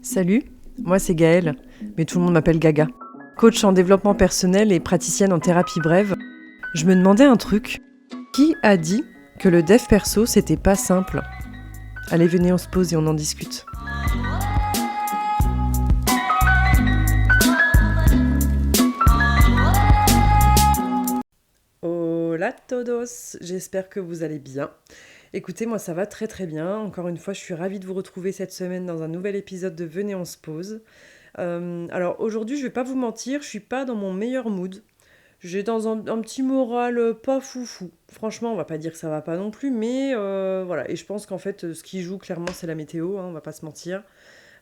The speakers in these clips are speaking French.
Salut, moi c'est Gaëlle, mais tout le monde m'appelle Gaga. Coach en développement personnel et praticienne en thérapie brève, je me demandais un truc. Qui a dit que le dev perso c'était pas simple ? Allez, venez, on se pose et on en discute. Hola todos, j'espère que vous allez bien. Écoutez, moi ça va très très bien. Encore une fois, je suis ravie de vous retrouver cette semaine dans un nouvel épisode de Venez, on se pose. Alors aujourd'hui, je vais pas vous mentir, je suis pas dans mon meilleur mood. J'ai dans un petit moral pas foufou. Franchement, on va pas dire que ça va pas non plus, mais voilà. Et je pense qu'en fait, ce qui joue clairement, c'est la météo, hein, on va pas se mentir.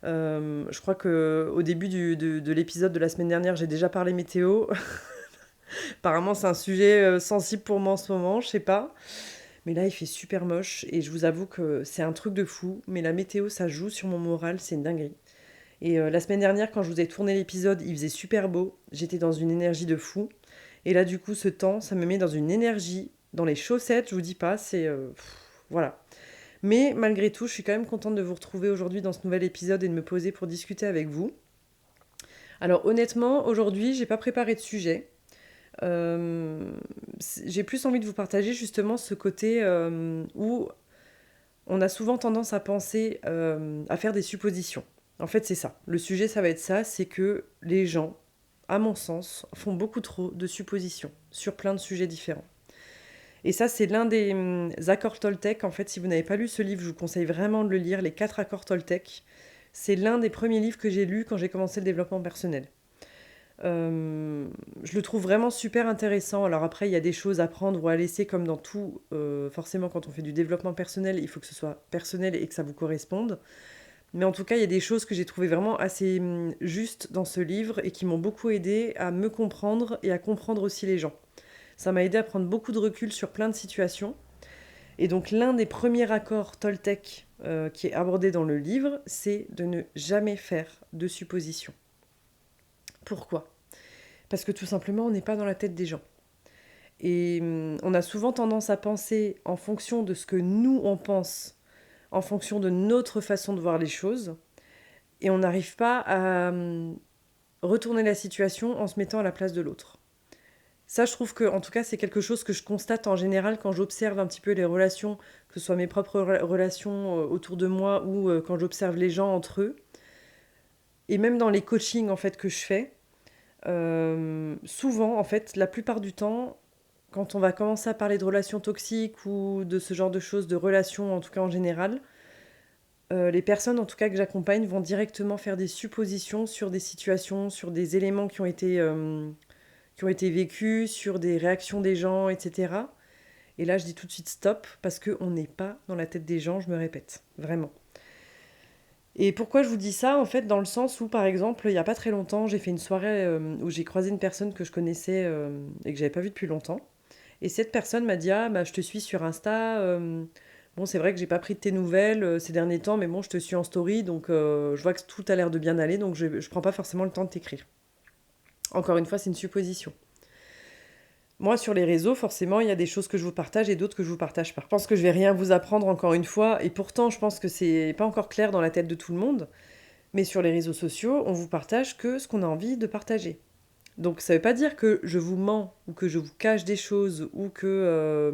Je crois qu'au début de l'épisode de la semaine dernière, j'ai déjà parlé météo. Apparemment, c'est un sujet sensible pour moi en ce moment, je sais pas. Mais là, il fait super moche et je vous avoue que c'est un truc de fou. Mais la météo, ça joue sur mon moral, c'est une dinguerie. Et la semaine dernière, quand je vous ai tourné l'épisode, il faisait super beau. J'étais dans une énergie de fou. Et là, du coup, ce temps, ça me met dans une énergie, dans les chaussettes, je vous dis pas, c'est... voilà. Mais malgré tout, je suis quand même contente de vous retrouver aujourd'hui dans ce nouvel épisode et de me poser pour discuter avec vous. Alors honnêtement, aujourd'hui, j'ai pas préparé de sujet. J'ai plus envie de vous partager justement ce côté où on a souvent tendance à penser, à faire des suppositions. En fait, c'est ça. Le sujet, ça va être ça, c'est que les gens, à mon sens, font beaucoup trop de suppositions sur plein de sujets différents. Et ça, c'est l'un des accords Toltec. En fait, si vous n'avez pas lu ce livre, je vous conseille vraiment de le lire, Les 4 accords Toltec. C'est l'un des premiers livres que j'ai lu quand j'ai commencé le développement personnel. Je le trouve vraiment super intéressant. Alors après, il y a des choses à prendre ou à laisser comme dans tout. Forcément, quand on fait du développement personnel, il faut que ce soit personnel et que ça vous corresponde. Mais en tout cas, il y a des choses que j'ai trouvées vraiment assez justes dans ce livre et qui m'ont beaucoup aidé à me comprendre et à comprendre aussi les gens. Ça m'a aidé à prendre beaucoup de recul sur plein de situations. Et donc l'un des premiers accords Toltec qui est abordé dans le livre, c'est de ne jamais faire de suppositions. Pourquoi ? Parce que tout simplement, on n'est pas dans la tête des gens. Et on a souvent tendance à penser en fonction de ce que nous, on pense, en fonction de notre façon de voir les choses. Et on n'arrive pas à retourner la situation en se mettant à la place de l'autre. Ça, je trouve que, en tout cas, c'est quelque chose que je constate en général quand j'observe un petit peu les relations, que ce soit mes propres relations autour de moi ou quand j'observe les gens entre eux. Et même dans les coachings en fait que je fais, souvent, en fait, la plupart du temps, quand on va commencer à parler de relations toxiques ou de ce genre de choses, de relations en tout cas en général, les personnes en tout cas que j'accompagne vont directement faire des suppositions sur des situations, sur des éléments qui ont été vécus, sur des réactions des gens, etc. Et là, je dis tout de suite stop, parce qu'on n'est pas dans la tête des gens, je me répète, vraiment. Et pourquoi je vous dis ça ? En fait, dans le sens où, par exemple, il n'y a pas très longtemps, j'ai fait une soirée où j'ai croisé une personne que je connaissais et que j'avais pas vue depuis longtemps. Et cette personne m'a dit « Ah, bah, je te suis sur Insta. Bon, c'est vrai que j'ai pas pris de tes nouvelles ces derniers temps, mais bon, je te suis en story, donc je vois que tout a l'air de bien aller, donc je prends pas forcément le temps de t'écrire. » Encore une fois, c'est une supposition. Moi, sur les réseaux, forcément, il y a des choses que je vous partage et d'autres que je vous partage pas. Je pense que je vais rien vous apprendre encore une fois, et pourtant, je pense que c'est pas encore clair dans la tête de tout le monde. Mais sur les réseaux sociaux, on vous partage que ce qu'on a envie de partager. Donc ça veut pas dire que je vous mens ou que je vous cache des choses ou que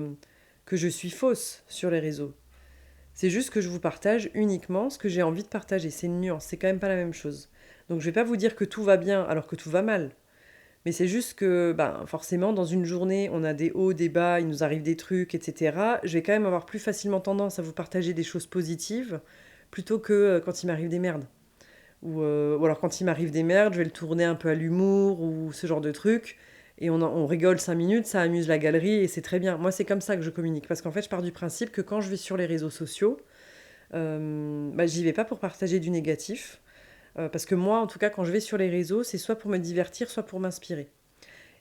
je suis fausse sur les réseaux. C'est juste que je vous partage uniquement ce que j'ai envie de partager. C'est une nuance, c'est quand même pas la même chose. Donc je vais pas vous dire que tout va bien alors que tout va mal. Mais c'est juste que forcément, dans une journée, on a des hauts, des bas, il nous arrive des trucs, etc. Je vais quand même avoir plus facilement tendance à vous partager des choses positives plutôt que quand il m'arrive des merdes. Ou alors quand il m'arrive des merdes, je vais le tourner un peu à l'humour ou ce genre de truc. Et on rigole 5 minutes, ça amuse la galerie et c'est très bien. Moi, c'est comme ça que je communique. Parce qu'en fait, je pars du principe que quand je vais sur les réseaux sociaux, j'y vais pas pour partager du négatif. Parce que moi, en tout cas, quand je vais sur les réseaux, c'est soit pour me divertir, soit pour m'inspirer.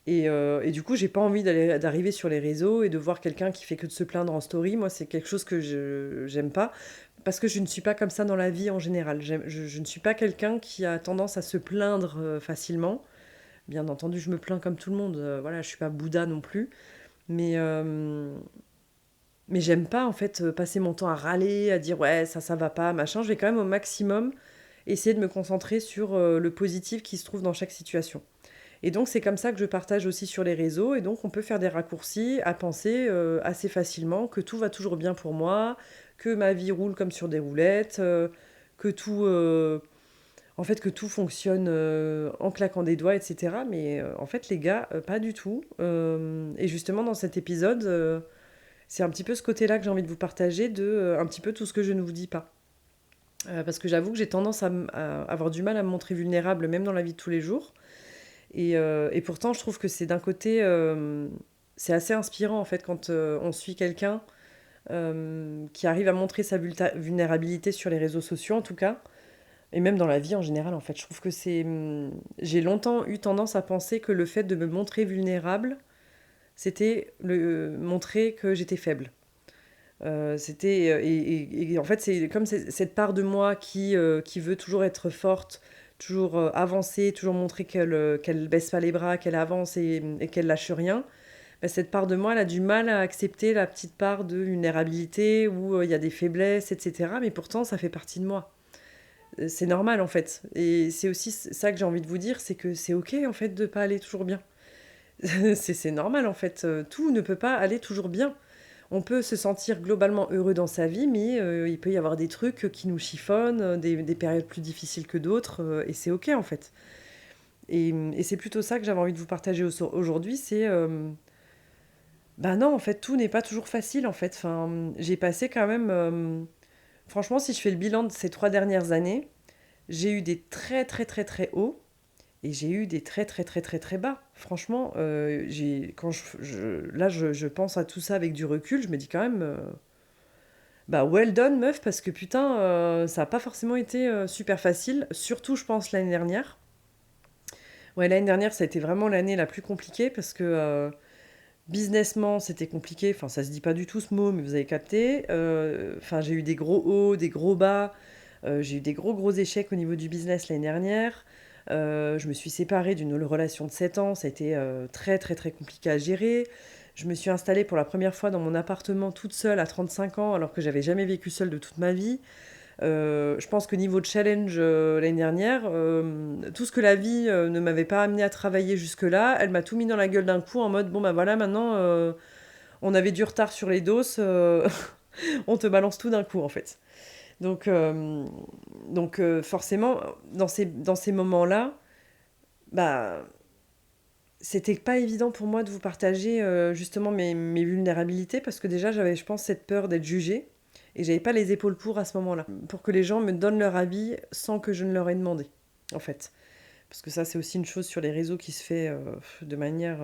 Et du coup, j'ai pas envie d'arriver sur les réseaux et de voir quelqu'un qui fait que de se plaindre en story. Moi, c'est quelque chose que j'aime pas. Parce que je ne suis pas comme ça dans la vie en général. Je ne suis pas quelqu'un qui a tendance à se plaindre facilement. Bien entendu, je me plains comme tout le monde. Voilà, je suis pas Bouddha non plus. Mais j'aime pas, en fait, passer mon temps à râler, à dire ouais, ça va pas, machin. Je vais quand même au maximum essayer de me concentrer sur le positif qui se trouve dans chaque situation. Et donc c'est comme ça que je partage aussi sur les réseaux, et donc on peut faire des raccourcis à penser assez facilement que tout va toujours bien pour moi, que ma vie roule comme sur des roulettes, que tout, en fait, que tout fonctionne en claquant des doigts, etc. Mais en fait, les gars, pas du tout. Et justement, dans cet épisode, c'est un petit peu ce côté-là que j'ai envie de vous partager, de un petit peu tout ce que je ne vous dis pas. Parce que j'avoue que j'ai tendance à avoir du mal à me montrer vulnérable, même dans la vie de tous les jours. Et pourtant, je trouve que c'est d'un côté, c'est assez inspirant en fait quand on suit quelqu'un qui arrive à montrer sa vulnérabilité sur les réseaux sociaux en tout cas, et même dans la vie en général en fait. Je trouve que c'est... J'ai longtemps eu tendance à penser que le fait de me montrer vulnérable, c'était montrer que j'étais faible. Et en fait, c'est comme cette part de moi qui veut toujours être forte, toujours avancer, toujours montrer qu'elle baisse pas les bras, qu'elle avance et qu'elle lâche rien. Bah, cette part de moi, elle a du mal à accepter la petite part de vulnérabilité où il y a des faiblesses, etc. Mais pourtant, ça fait partie de moi. C'est normal en fait. Et c'est aussi ça que j'ai envie de vous dire, c'est que c'est ok en fait de pas aller toujours bien. C'est normal en fait. Tout ne peut pas aller toujours bien. On peut se sentir globalement heureux dans sa vie, mais il peut y avoir des trucs qui nous chiffonnent, des périodes plus difficiles que d'autres, et c'est ok en fait. Et c'est plutôt ça que j'avais envie de vous partager aujourd'hui, c'est... bah non, en fait, tout n'est pas toujours facile en fait. Enfin, j'ai passé quand même... franchement, si je fais le bilan de ces 3 dernières années, j'ai eu des très très très très hauts, et j'ai eu des très très très très très bas. Franchement, quand je pense à tout ça avec du recul, je me dis quand même, bah well done meuf, parce que putain, ça n'a pas forcément été super facile. Surtout, je pense, l'année dernière. Ouais, l'année dernière, ça a été vraiment l'année la plus compliquée parce que businessment, c'était compliqué. Enfin, ça se dit pas du tout ce mot, mais vous avez capté. Enfin, j'ai eu des gros hauts, des gros bas. J'ai eu des gros échecs au niveau du business l'année dernière. Je me suis séparée d'une relation de 7 ans, ça a été très très très compliqué à gérer. Je me suis installée pour la première fois dans mon appartement toute seule à 35 ans, alors que j'avais jamais vécu seule de toute ma vie. Je pense que niveau challenge l'année dernière, tout ce que la vie ne m'avait pas amené à travailler jusque-là, elle m'a tout mis dans la gueule d'un coup en mode bon bah voilà, maintenant on avait du retard sur les doses, on te balance tout d'un coup en fait. Donc forcément, dans ces moments-là, bah, c'était pas évident pour moi de vous partager justement mes vulnérabilités parce que déjà j'avais, je pense, cette peur d'être jugée et j'avais pas les épaules pour à ce moment-là. Pour que les gens me donnent leur avis sans que je ne leur ai demandé, en fait. Parce que ça, c'est aussi une chose sur les réseaux qui se fait de manière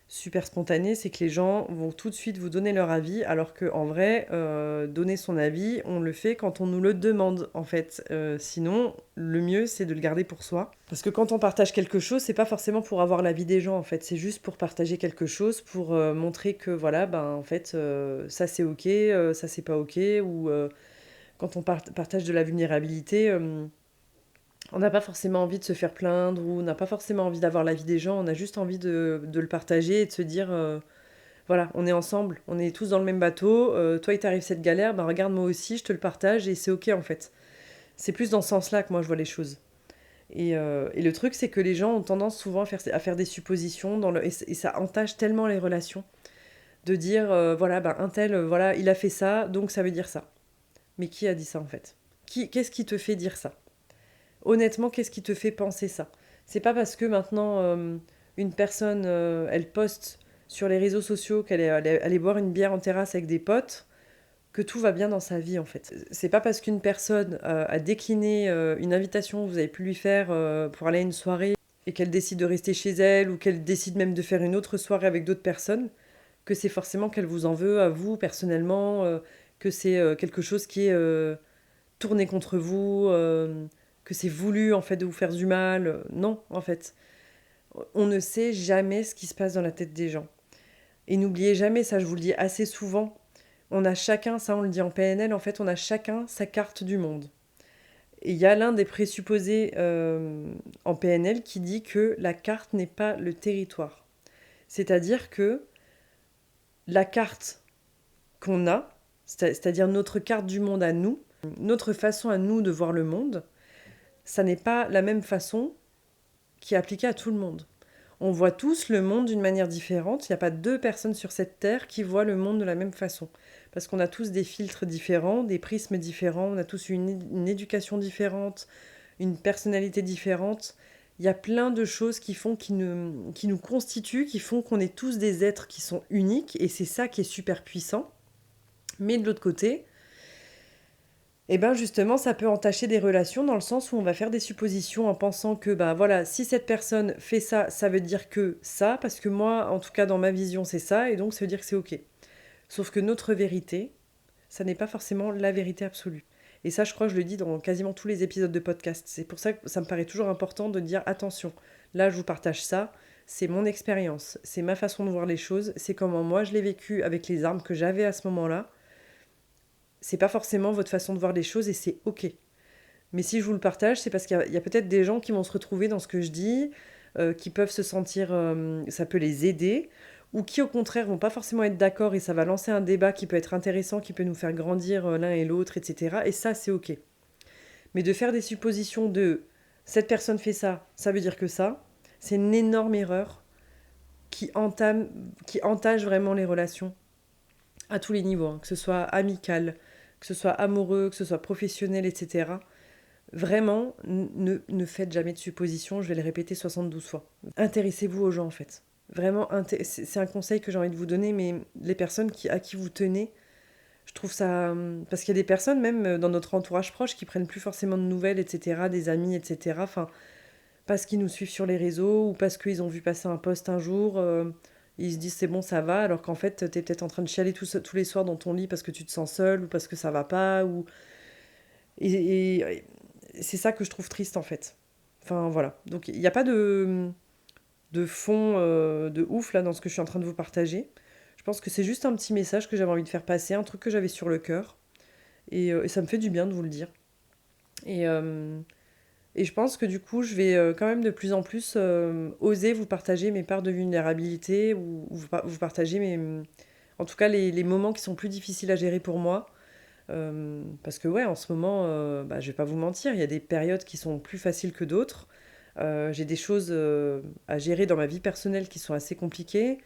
super spontanée, c'est que les gens vont tout de suite vous donner leur avis, alors qu'en vrai, donner son avis, on le fait quand on nous le demande, en fait. Sinon, le mieux, c'est de le garder pour soi. Parce que quand on partage quelque chose, c'est pas forcément pour avoir l'avis des gens, en fait. C'est juste pour partager quelque chose, pour montrer que, voilà, ben, en fait, ça c'est ok, ça c'est pas ok, ou quand on partage de la vulnérabilité... on n'a pas forcément envie de se faire plaindre ou on n'a pas forcément envie d'avoir l'avis des gens, on a juste envie de le partager et de se dire voilà, on est ensemble, on est tous dans le même bateau, toi il t'arrive cette galère, bah regarde moi aussi, je te le partage et c'est ok en fait. C'est plus dans ce sens-là que moi je vois les choses. Et le truc c'est que les gens ont tendance souvent à faire des suppositions et ça entache tellement les relations de dire voilà, bah, un tel, voilà, il a fait ça, donc ça veut dire ça. Mais qui a dit ça en fait? Qu'est-ce qui te fait dire ça? Honnêtement, qu'est-ce qui te fait penser ça? C'est pas parce que maintenant une personne elle poste sur les réseaux sociaux qu'elle est allée boire une bière en terrasse avec des potes que tout va bien dans sa vie en fait. C'est pas parce qu'une personne a décliné une invitation que vous avez pu lui faire pour aller à une soirée et qu'elle décide de rester chez elle ou qu'elle décide même de faire une autre soirée avec d'autres personnes que c'est forcément qu'elle vous en veut à vous personnellement, que c'est quelque chose qui est tourné contre vous, que c'est voulu en fait de vous faire du mal. Non, en fait, on ne sait jamais ce qui se passe dans la tête des gens. Et n'oubliez jamais, ça je vous le dis assez souvent, on a chacun, ça on le dit en PNL, en fait on a chacun sa carte du monde. Et il y a l'un des présupposés en PNL qui dit que la carte n'est pas le territoire. C'est-à-dire que la carte qu'on a, c'est-à-dire notre carte du monde à nous, notre façon à nous de voir le monde, ça n'est pas la même façon qui est appliquée à tout le monde. On voit tous le monde d'une manière différente. Il n'y a pas deux personnes sur cette terre qui voient le monde de la même façon. Parce qu'on a tous des filtres différents, des prismes différents, on a tous une éducation différente, une personnalité différente. Il y a plein de choses qui nous constituent, qui font qu'on est tous des êtres qui sont uniques, et c'est ça qui est super puissant. Mais de l'autre côté, eh ben justement, ça peut entacher des relations dans le sens où on va faire des suppositions en pensant que, ben voilà, si cette personne fait ça, ça veut dire que ça, parce que moi, en tout cas dans ma vision, c'est ça, et donc ça veut dire que c'est ok. Sauf que notre vérité, ça n'est pas forcément la vérité absolue. Et ça, je crois que je le dis dans quasiment tous les épisodes de podcast. C'est pour ça que ça me paraît toujours important de dire attention, là je vous partage ça, c'est mon expérience, c'est ma façon de voir les choses, c'est comment moi je l'ai vécu avec les armes que j'avais à ce moment-là. C'est pas forcément votre façon de voir les choses et c'est ok. Mais si je vous le partage, c'est parce qu'il y a peut-être des gens qui vont se retrouver dans ce que je dis, qui peuvent se sentir, ça peut les aider, ou qui au contraire vont pas forcément être d'accord et ça va lancer un débat qui peut être intéressant, qui peut nous faire grandir l'un et l'autre, etc. Et ça, c'est ok. Mais de faire des suppositions de cette personne fait ça, ça veut dire que ça, c'est une énorme erreur qui entache vraiment les relations à tous les niveaux, hein, que ce soit amical, que ce soit amoureux, que ce soit professionnel, etc. Vraiment, ne faites jamais de suppositions, je vais le répéter 72 fois. Intéressez-vous aux gens en fait. Vraiment, c'est un conseil que j'ai envie de vous donner, mais les personnes à qui vous tenez, je trouve ça... Parce qu'il y a des personnes, même dans notre entourage proche, qui prennent plus forcément de nouvelles, etc., des amis, etc., enfin, parce qu'ils nous suivent sur les réseaux, ou parce qu'ils ont vu passer un post un jour, ils se disent c'est bon, ça va, alors qu'en fait, t'es peut-être en train de chialer tous les soirs dans ton lit parce que tu te sens seul, ou parce que ça va pas, ou... Et c'est ça que je trouve triste en fait. Enfin voilà. Donc il n'y a pas de fond de ouf là dans ce que je suis en train de vous partager. Je pense que c'est juste un petit message que j'avais envie de faire passer, un truc que j'avais sur le cœur. Et ça me fait du bien de vous le dire. Et, euh, et je pense que du coup, je vais quand même de plus en plus oser vous partager mes parts de vulnérabilité ou vous partager en tout cas les moments qui sont plus difficiles à gérer pour moi. Parce que ouais, en ce moment, bah, je vais pas vous mentir, il y a des périodes qui sont plus faciles que d'autres. J'ai des choses à gérer dans ma vie personnelle qui sont assez compliquées,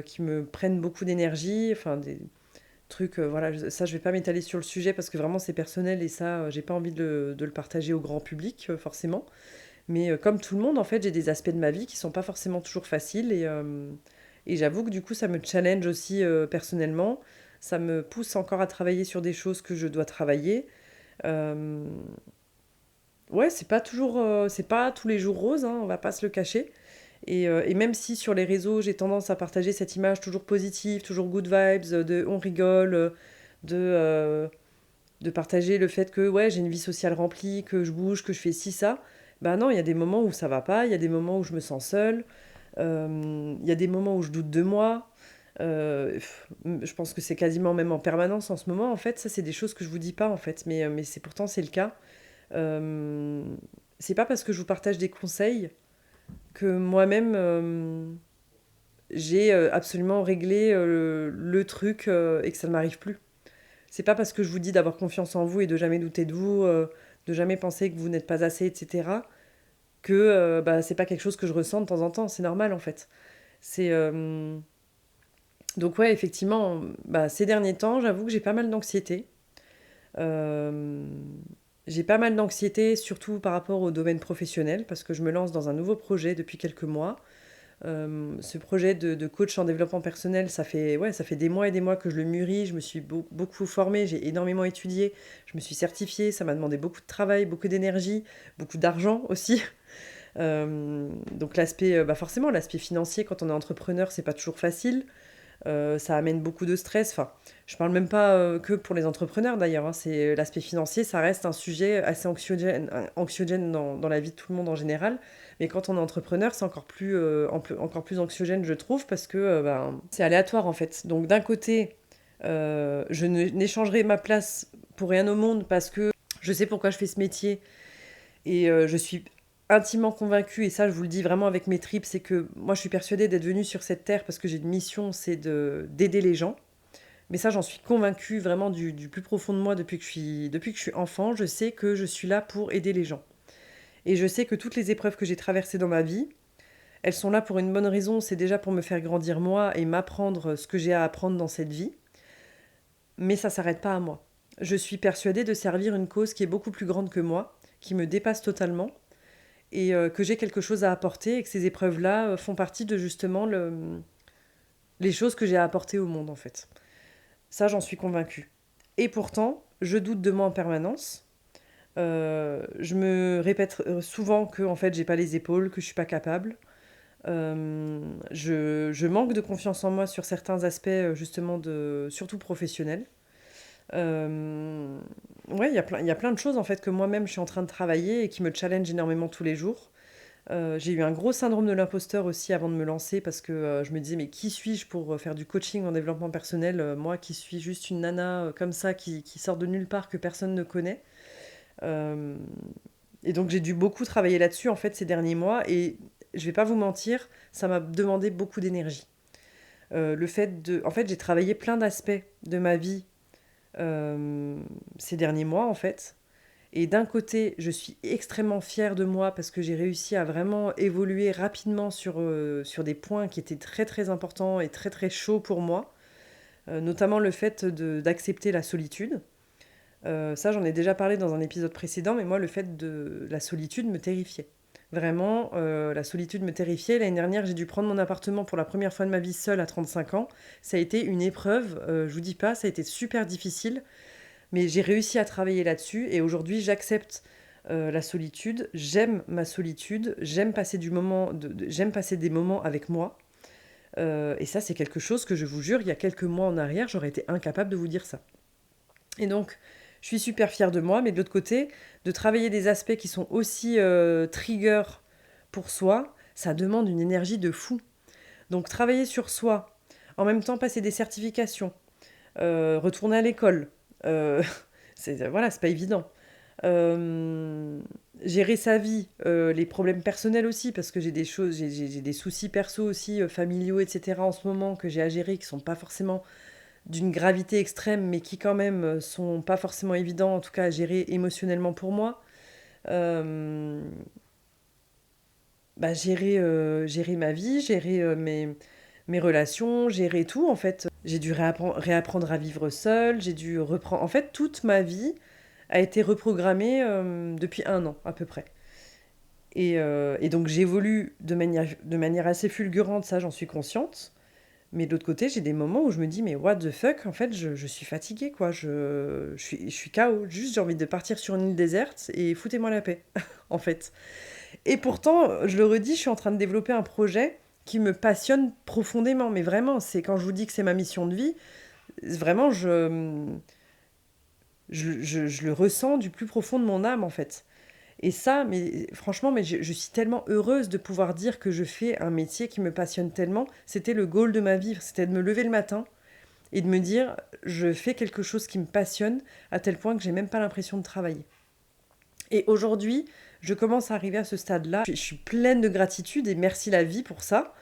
qui me prennent beaucoup d'énergie, enfin des trucs, voilà, ça je vais pas m'étaler sur le sujet parce que vraiment c'est personnel et ça, j'ai pas envie de le partager au grand public, forcément. Mais comme tout le monde, en fait, j'ai des aspects de ma vie qui sont pas forcément toujours faciles et j'avoue que du coup, ça me challenge aussi personnellement. Ça me pousse encore à travailler sur des choses que je dois travailler. Euh, ouais, c'est pas tous les jours rose, hein, on va pas se le cacher. Et même si sur les réseaux, j'ai tendance à partager cette image toujours positive, toujours good vibes, de on rigole, de, euh, de partager le fait que ouais, j'ai une vie sociale remplie, que je bouge, que je fais ci, ça. Ben non, il y a des moments où ça va pas, il y a des moments où je me sens seule, il y a des moments où je doute de moi. Je pense que c'est quasiment même en permanence en ce moment. En fait, ça, c'est des choses que je vous dis pas en fait, mais c'est pourtant c'est le cas. Euh, c'est pas parce que je vous partage des conseils que moi-même j'ai absolument réglé le truc et que ça ne m'arrive plus. C'est pas parce que je vous dis d'avoir confiance en vous et de jamais douter de vous, de jamais penser que vous n'êtes pas assez, etc., que bah, c'est pas quelque chose que je ressens de temps en temps. C'est normal en fait. C'est donc ouais, effectivement, bah, ces derniers temps, j'avoue que j'ai pas mal d'anxiété. Euh, j'ai pas mal d'anxiété, surtout par rapport au domaine professionnel, parce que je me lance dans un nouveau projet depuis quelques mois. Ce projet de coach en développement personnel, ça fait des mois et des mois que je le mûris. Je me suis beaucoup formée, j'ai énormément étudié, je me suis certifiée. Ça m'a demandé beaucoup de travail, beaucoup d'énergie, beaucoup d'argent aussi. Donc l'aspect, bah forcément, l'aspect financier quand on est entrepreneur, c'est pas toujours facile. Ça amène beaucoup de stress. Enfin, je parle même pas que pour les entrepreneurs d'ailleurs, hein. C'est l'aspect financier, ça reste un sujet assez anxiogène dans la vie de tout le monde en général. Mais quand on est entrepreneur, c'est encore plus anxiogène, je trouve, parce que ben, c'est aléatoire en fait. Donc d'un côté, n'échangerai ma place pour rien au monde parce que je sais pourquoi je fais ce métier et je suis intimement convaincue, et ça je vous le dis vraiment avec mes tripes, c'est que moi je suis persuadée d'être venue sur cette terre parce que j'ai une mission, c'est d'aider les gens. Mais ça j'en suis convaincue vraiment du plus profond de moi depuis que je suis enfant. Je sais que je suis là pour aider les gens. Et je sais que toutes les épreuves que j'ai traversées dans ma vie, elles sont là pour une bonne raison, c'est déjà pour me faire grandir moi et m'apprendre ce que j'ai à apprendre dans cette vie. Mais ça s'arrête pas à moi. Je suis persuadée de servir une cause qui est beaucoup plus grande que moi, qui me dépasse totalement, et que j'ai quelque chose à apporter, et que ces épreuves-là font partie de justement les choses que j'ai à apporter au monde, en fait. Ça, j'en suis convaincue. Et pourtant, je doute de moi en permanence. Je me répète souvent que en fait, j'ai pas les épaules, que je suis pas capable. Je manque de confiance en moi sur certains aspects, justement, surtout professionnels. Euh, ouais, il y a plein de choses en fait que moi-même je suis en train de travailler et qui me challenge énormément tous les jours. J'ai eu un gros syndrome de l'imposteur aussi avant de me lancer parce que je me disais mais qui suis-je pour faire du coaching en développement personnel, moi qui suis juste une nana comme ça qui sort de nulle part que personne ne connaît. Euh, et donc j'ai dû beaucoup travailler là-dessus en fait ces derniers mois et je vais pas vous mentir, ça m'a demandé beaucoup d'énergie. En fait j'ai travaillé plein d'aspects de ma vie euh, ces derniers mois en fait. Et d'un côté, je suis extrêmement fière de moi parce que j'ai réussi à vraiment évoluer rapidement sur des points qui étaient très très importants et très très chauds pour moi, notamment le fait d'accepter la solitude. Ça, j'en ai déjà parlé dans un épisode précédent, mais moi, le fait de la solitude me terrifiait. Vraiment, la solitude me terrifiait. L'année dernière, j'ai dû prendre mon appartement pour la première fois de ma vie seule à 35 ans. Ça a été une épreuve, je vous dis pas, ça a été super difficile. Mais j'ai réussi à travailler là-dessus et aujourd'hui j'accepte la solitude, j'aime ma solitude, j'aime passer des moments avec moi. Et ça c'est quelque chose que je vous jure, il y a quelques mois en arrière, j'aurais été incapable de vous dire ça. Et donc je suis super fière de moi, mais de l'autre côté, de travailler des aspects qui sont aussi triggers pour soi, ça demande une énergie de fou. Donc travailler sur soi, en même temps passer des certifications, retourner à l'école, euh, voilà, c'est pas évident. Euh, Gérer sa vie, les problèmes personnels aussi, parce que j'ai des choses, j'ai des soucis perso aussi, familiaux, etc. en ce moment que j'ai à gérer, qui sont pas forcément d'une gravité extrême, mais qui quand même sont pas forcément évidents, en tout cas à gérer émotionnellement pour moi. Euh, Gérer ma vie, gérer mes relations, gérer tout en fait. J'ai dû réapprendre à vivre seule, j'ai dû reprendre... En fait, toute ma vie a été reprogrammée depuis un an à peu près. Et donc j'évolue de manière assez fulgurante, ça j'en suis consciente. Mais de l'autre côté, j'ai des moments où je me dis, mais what the fuck, en fait, je suis fatiguée, quoi. Je suis KO. Juste, j'ai envie de partir sur une île déserte et foutez-moi la paix, en fait. Et pourtant, je le redis, je suis en train de développer un projet qui me passionne profondément. Mais vraiment, c'est quand je vous dis que c'est ma mission de vie, vraiment, je le ressens du plus profond de mon âme, en fait. Et ça, mais franchement, mais je suis tellement heureuse de pouvoir dire que je fais un métier qui me passionne tellement. C'était le goal de ma vie, c'était de me lever le matin et de me dire, je fais quelque chose qui me passionne à tel point que j'ai même pas l'impression de travailler. Et aujourd'hui, je commence à arriver à ce stade-là. Je suis pleine de gratitude et merci la vie pour ça.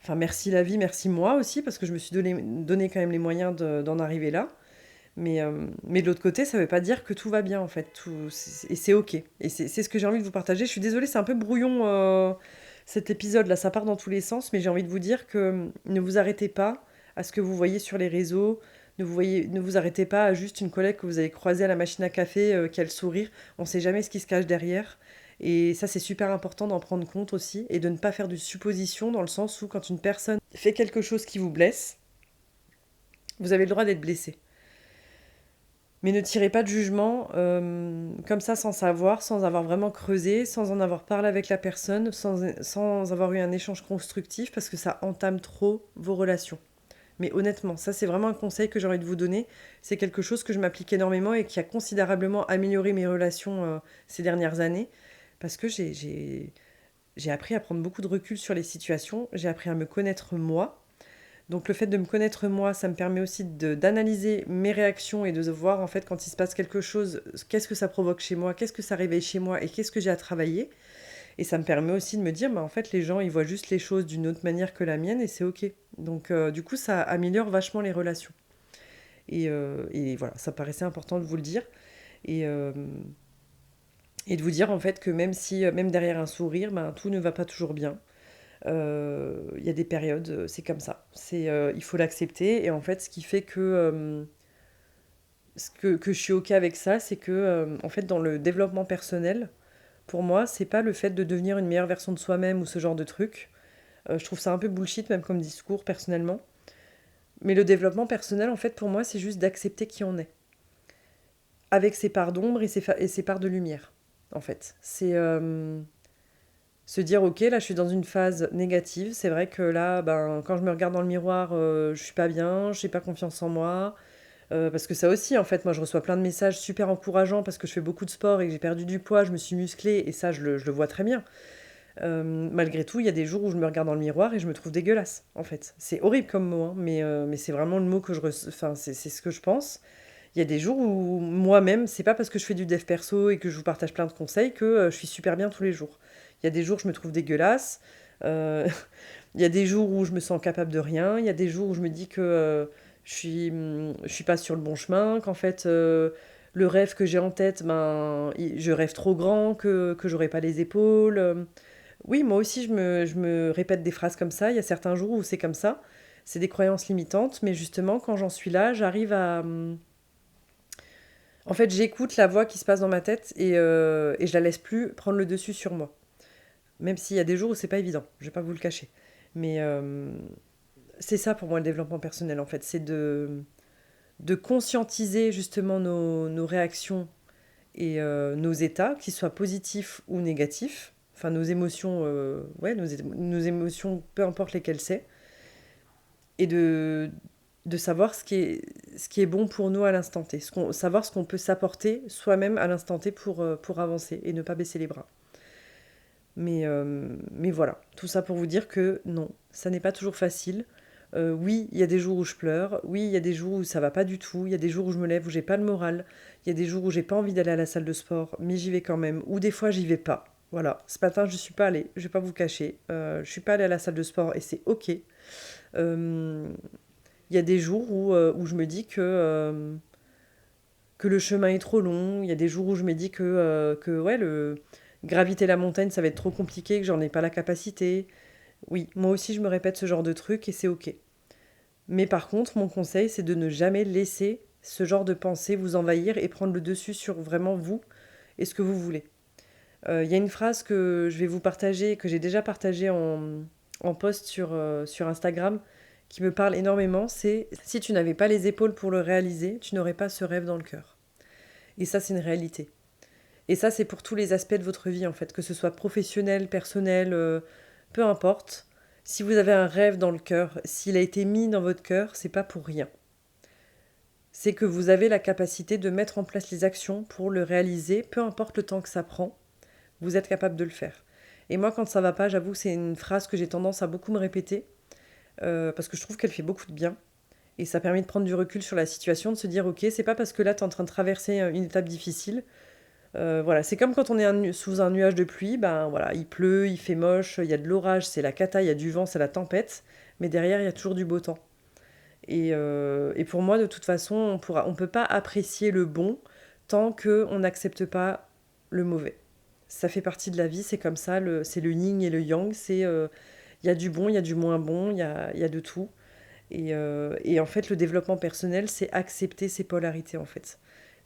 Enfin, merci la vie, merci moi aussi, parce que je me suis donné quand même les moyens d'en arriver là. Mais de l'autre côté, ça veut pas dire que tout va bien, en fait. Et c'est OK. Et c'est ce que j'ai envie de vous partager. Je suis désolée, c'est un peu brouillon, cet épisode-là. Ça part dans tous les sens, mais j'ai envie de vous dire que ne vous arrêtez pas à ce que vous voyez sur les réseaux. Ne vous arrêtez pas à juste une collègue que vous avez croisée à la machine à café, qui a le sourire. On sait jamais ce qui se cache derrière. Et ça, c'est super important d'en prendre compte aussi. Et de ne pas faire de suppositions dans le sens où quand une personne fait quelque chose qui vous blesse, vous avez le droit d'être blessé. Mais ne tirez pas de jugement comme ça sans savoir, sans avoir vraiment creusé, sans en avoir parlé avec la personne, sans avoir eu un échange constructif parce que ça entame trop vos relations. Mais honnêtement, ça c'est vraiment un conseil que j'ai envie de vous donner. C'est quelque chose que je m'applique énormément et qui a considérablement amélioré mes relations ces dernières années parce que j'ai appris à prendre beaucoup de recul sur les situations, j'ai appris à me connaître moi. Donc le fait de me connaître moi, ça me permet aussi d'analyser mes réactions et de voir en fait quand il se passe quelque chose, qu'est-ce que ça provoque chez moi, qu'est-ce que ça réveille chez moi et qu'est-ce que j'ai à travailler. Et ça me permet aussi de me dire, bah, en fait les gens ils voient juste les choses d'une autre manière que la mienne et c'est ok. Donc du coup ça améliore vachement les relations. Et voilà, ça paraissait important de vous le dire. Et, euh, Et de vous dire en fait que même si, même derrière un sourire, ben, tout ne va pas toujours bien. Il y a des périodes, c'est comme ça. Il faut l'accepter. Et en fait, ce qui fait que je suis OK avec ça, c'est que, en fait, dans le développement personnel, pour moi, c'est pas le fait de devenir une meilleure version de soi-même ou ce genre de truc. Je trouve ça un peu bullshit, même comme discours, personnellement. Mais le développement personnel, en fait, pour moi, c'est juste d'accepter qui on est. Avec ses parts d'ombre et ses parts de lumière, en fait. C'est se dire, ok, là, je suis dans une phase négative. C'est vrai que là, ben, quand je me regarde dans le miroir, je suis pas bien, j'ai pas confiance en moi. Parce que ça aussi, en fait, moi, je reçois plein de messages super encourageants parce que je fais beaucoup de sport et que j'ai perdu du poids, je me suis musclée, et ça, je le vois très bien. Malgré tout, il y a des jours où je me regarde dans le miroir et je me trouve dégueulasse, en fait. C'est horrible comme mot, hein, mais c'est vraiment le mot que enfin, c'est ce que je pense. Il y a des jours où moi-même, c'est pas parce que je fais du dev perso et que je vous partage plein de conseils que je suis super bien tous les jours. Il y a des jours où je me trouve dégueulasse. euh, il y a des jours où je me sens capable de rien. Il y a des jours où je me dis que je suis pas sur le bon chemin, qu'en fait, le rêve que j'ai en tête, ben, je rêve trop grand, que j'aurai pas les épaules. Oui, moi aussi, je me répète des phrases comme ça. Il y a certains jours où c'est comme ça. C'est des croyances limitantes, mais justement, quand j'en suis là, j'arrive à... En fait, j'écoute la voix qui se passe dans ma tête et je la laisse plus prendre le dessus sur moi. Même s'il y a des jours où c'est pas évident, je vais pas vous le cacher. Mais c'est ça pour moi le développement personnel, en fait. C'est de conscientiser justement nos réactions et nos états, qu'ils soient positifs ou négatifs. Enfin, nos émotions, ouais, nos émotions, peu importe lesquelles c'est. Et de savoir ce qui est bon pour nous à l'instant T. Savoir ce qu'on peut s'apporter soi-même à l'instant T pour avancer et ne pas baisser les bras. Mais voilà, tout ça pour vous dire que non, ça n'est pas toujours facile. Oui, il y a des jours où je pleure. Oui, il y a des jours où ça va pas du tout. Il y a des jours où je me lève où j'ai pas le moral. Il y a des jours où j'ai pas envie d'aller à la salle de sport, mais j'y vais quand même. Ou des fois j'y vais pas. Voilà, ce matin je suis pas allée. Je vais pas vous cacher. Je suis pas allée à la salle de sport et c'est ok. Euh, Il y a des jours où je me dis que le chemin est trop long. Il y a des jours où je me dis que ouais, graviter la montagne, ça va être trop compliqué, que j'en ai pas la capacité. Oui, moi aussi, je me répète ce genre de truc et c'est ok. Mais par contre, mon conseil, c'est de ne jamais laisser ce genre de pensée vous envahir et prendre le dessus sur vraiment vous et ce que vous voulez. Il y a une phrase que je vais vous partager, que j'ai déjà partagée en post sur Instagram, qui me parle énormément, c'est si tu n'avais pas les épaules pour le réaliser, tu n'aurais pas ce rêve dans le cœur. Et ça, c'est une réalité. Et ça, c'est pour tous les aspects de votre vie, en fait, que ce soit professionnel, personnel, peu importe. Si vous avez un rêve dans le cœur, s'il a été mis dans votre cœur, c'est pas pour rien. C'est que vous avez la capacité de mettre en place les actions pour le réaliser, peu importe le temps que ça prend, vous êtes capable de le faire. Et moi, quand ça va pas, j'avoue que c'est une phrase que j'ai tendance à beaucoup me répéter, parce que je trouve qu'elle fait beaucoup de bien. Et ça permet de prendre du recul sur la situation, de se dire, ok, c'est pas parce que là, tu es en train de traverser une étape difficile. Voilà, c'est comme quand on est sous un nuage de pluie, ben voilà, il pleut, il fait moche, il y a de l'orage, c'est la cata, il y a du vent, c'est la tempête, mais derrière, il y a toujours du beau temps. Et pour moi, de toute façon, on peut pas apprécier le bon tant qu'on n'accepte pas le mauvais. Ça fait partie de la vie, c'est comme ça, c'est le yin et le yang, il y a du bon, il y a du moins bon, il y a de tout. Et en fait, le développement personnel, c'est accepter ces polarités, en fait.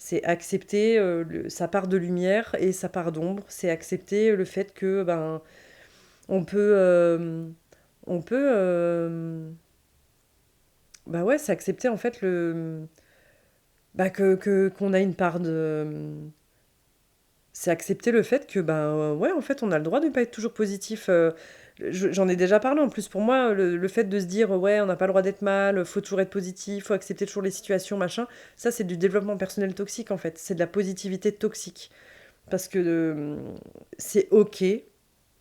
C'est accepter sa part de lumière et sa part d'ombre. C'est accepter le fait que ben on peut on peut bah ouais, c'est accepter en fait le bah qu'on a une part de c'est accepter le fait que ben ouais, en fait, on a le droit de ne pas être toujours positif. J'en ai déjà parlé en plus. Pour moi, le fait de se dire ouais, on n'a pas le droit d'être mal, faut toujours être positif, faut accepter toujours les situations, machin, ça c'est du développement personnel toxique en fait. C'est de la positivité toxique. Parce que c'est ok, il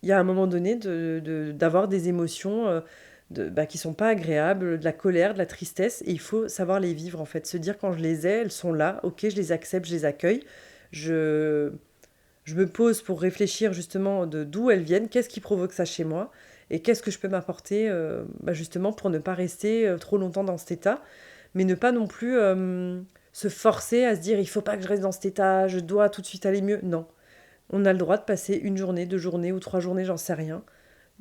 y a un moment donné d'avoir des émotions bah, qui sont pas agréables, de la colère, de la tristesse, et il faut savoir les vivre en fait. Se dire quand je les ai, elles sont là, ok, je les accepte, je les accueille. Je, je me pose pour réfléchir justement de d'où elles viennent, qu'est-ce qui provoque ça chez moi, et qu'est-ce que je peux m'apporter bah, justement pour ne pas rester trop longtemps dans cet état, mais ne pas non plus se forcer à se dire il faut pas que je reste dans cet état, je dois tout de suite aller mieux. Non. On a le droit de passer une journée, 2 journées ou 3 journées, j'en sais rien,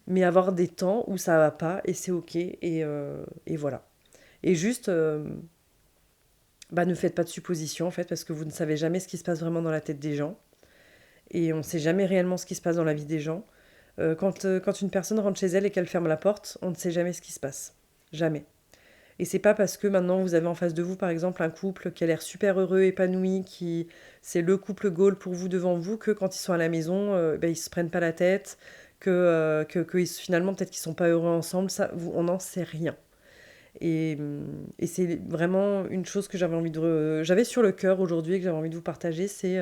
mais avoir des temps où ça va pas et c'est OK et voilà. Et juste, bah, ne faites pas de suppositions en fait parce que vous ne savez jamais ce qui se passe vraiment dans la tête des gens et on ne sait jamais réellement ce qui se passe dans la vie des gens. Quand une personne rentre chez elle et qu'elle ferme la porte, on ne sait jamais ce qui se passe. Jamais. Et c'est pas parce que maintenant vous avez en face de vous, par exemple, un couple qui a l'air super heureux, épanoui, qui c'est le couple goal pour vous devant vous, que quand ils sont à la maison, ben, ils se prennent pas la tête, finalement peut-être qu'ils sont pas heureux ensemble, ça, on n'en sait rien. Et c'est vraiment une chose que j'avais sur le cœur aujourd'hui et que j'avais envie de vous partager, c'est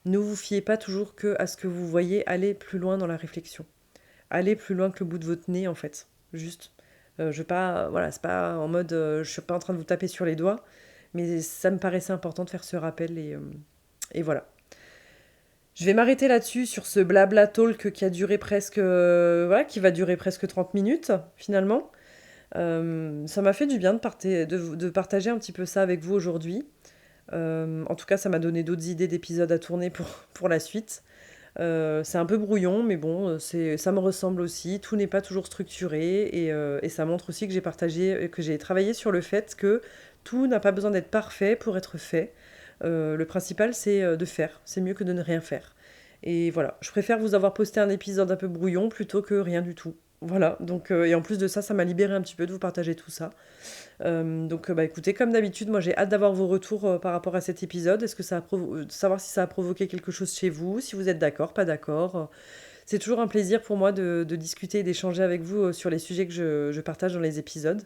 ne vous fiez pas toujours que à ce que vous voyez, allez plus loin dans la réflexion. Allez plus loin que le bout de votre nez en fait. Juste. Je vais pas, voilà, c'est pas en mode, je suis pas en train de vous taper sur les doigts, mais ça me paraissait important de faire ce rappel et voilà. Je vais m'arrêter là-dessus sur ce blabla talk qui a duré presque, voilà, qui va durer presque 30 minutes finalement. Ça m'a fait du bien de partager un petit peu ça avec vous aujourd'hui. En tout cas, ça m'a donné d'autres idées d'épisodes à tourner pour la suite. C'est un peu brouillon, mais bon, ça me ressemble aussi. Tout n'est pas toujours structuré et ça montre aussi que j'ai travaillé sur le fait que tout n'a pas besoin d'être parfait pour être fait. Le principal, c'est de faire. C'est mieux que de ne rien faire. Et voilà, je préfère vous avoir posté un épisode un peu brouillon plutôt que rien du tout. Voilà, donc, et en plus de ça, ça m'a libéré un petit peu de vous partager tout ça. Bah, écoutez, comme d'habitude, moi j'ai hâte d'avoir vos retours par rapport à cet épisode. Est-ce que savoir si ça a provoqué quelque chose chez vous, si vous êtes d'accord, pas d'accord. C'est toujours un plaisir pour moi de discuter et d'échanger avec vous sur les sujets que je partage dans les épisodes.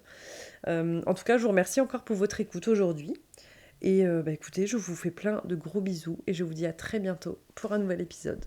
En tout cas, je vous remercie encore pour votre écoute aujourd'hui. Et bah, écoutez, je vous fais plein de gros bisous et je vous dis à très bientôt pour un nouvel épisode.